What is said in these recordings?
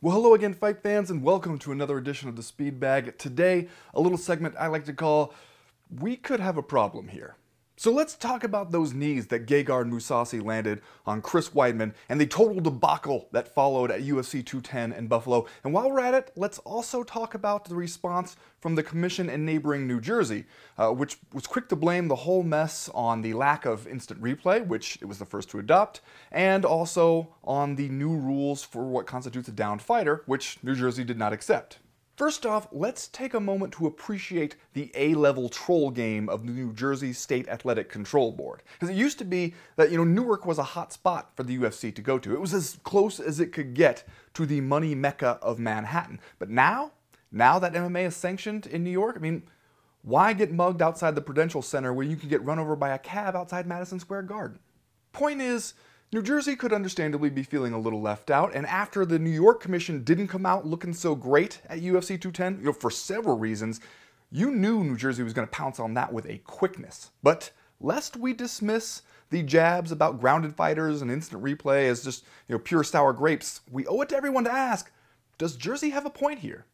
Well, hello again, fight fans, and welcome to another edition of the Speed Bag. Today, a little segment I like to call, We Could Have a Problem Here. So let's talk about those knees that Gegard Mousasi landed on Chris Weidman and the total debacle that followed at UFC 210 in Buffalo. And while we're at it, let's also talk about the response from the commission in neighboring New Jersey, which was quick to blame the whole mess on the lack of instant replay, which it was the first to adopt, and also on the new rules for what constitutes a downed fighter, which New Jersey did not accept. First off, let's take a moment to appreciate the A-level troll game of the New Jersey State Athletic Control Board. Because it used to be that, Newark was a hot spot for the UFC to go to. It was as close as it could get to the money mecca of Manhattan. But now that MMA is sanctioned in New York, why get mugged outside the Prudential Center where you can get run over by a cab outside Madison Square Garden? Point is, New Jersey could understandably be feeling a little left out, and after the New York Commission didn't come out looking so great at UFC 210, for several reasons, you knew New Jersey was going to pounce on that with a quickness. But lest we dismiss the jabs about grounded fighters and instant replay as just, pure sour grapes, we owe it to everyone to ask, does Jersey have a point here?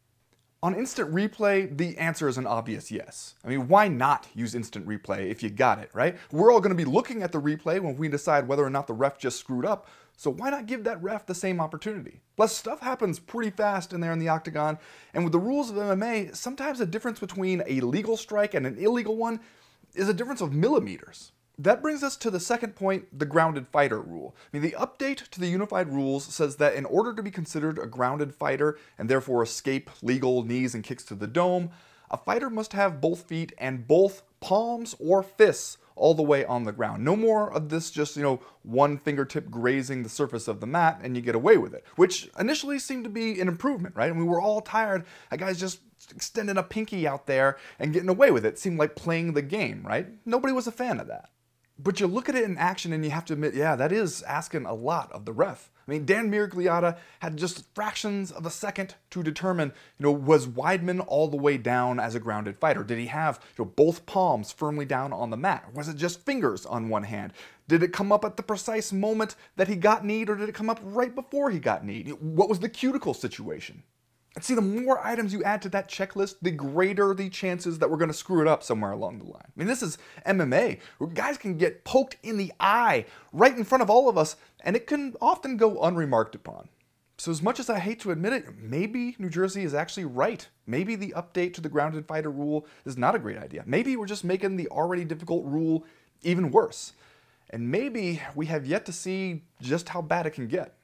On instant replay, the answer is an obvious yes. Why not use instant replay if you got it, right? We're all going to be looking at the replay when we decide whether or not the ref just screwed up, so why not give that ref the same opportunity? Plus, stuff happens pretty fast in there in the octagon, and with the rules of MMA, sometimes the difference between a legal strike and an illegal one is a difference of millimeters. That brings us to the second point, the grounded fighter rule. The update to the unified rules says that in order to be considered a grounded fighter and therefore escape legal knees and kicks to the dome, a fighter must have both feet and both palms or fists all the way on the ground. No more of this just, one fingertip grazing the surface of the mat and you get away with it, which initially seemed to be an improvement, right? We were all tired of guys just extending a pinky out there and getting away with it. It seemed like playing the game, right? Nobody was a fan of that. But you look at it in action and you have to admit, yeah, that is asking a lot of the ref. Dan Miragliotta had just fractions of a second to determine, was Weidman all the way down as a grounded fighter? Did he have both palms firmly down on the mat? Or was it just fingers on one hand? Did it come up at the precise moment that he got kneed, or did it come up right before he got kneed? What was the cuticle situation? And see, the more items you add to that checklist, the greater the chances that we're going to screw it up somewhere along the line. This is MMA, where guys can get poked in the eye right in front of all of us, and it can often go unremarked upon. So as much as I hate to admit it, maybe New Jersey is actually right. Maybe the update to the grounded fighter rule is not a great idea. Maybe we're just making the already difficult rule even worse. And maybe we have yet to see just how bad it can get.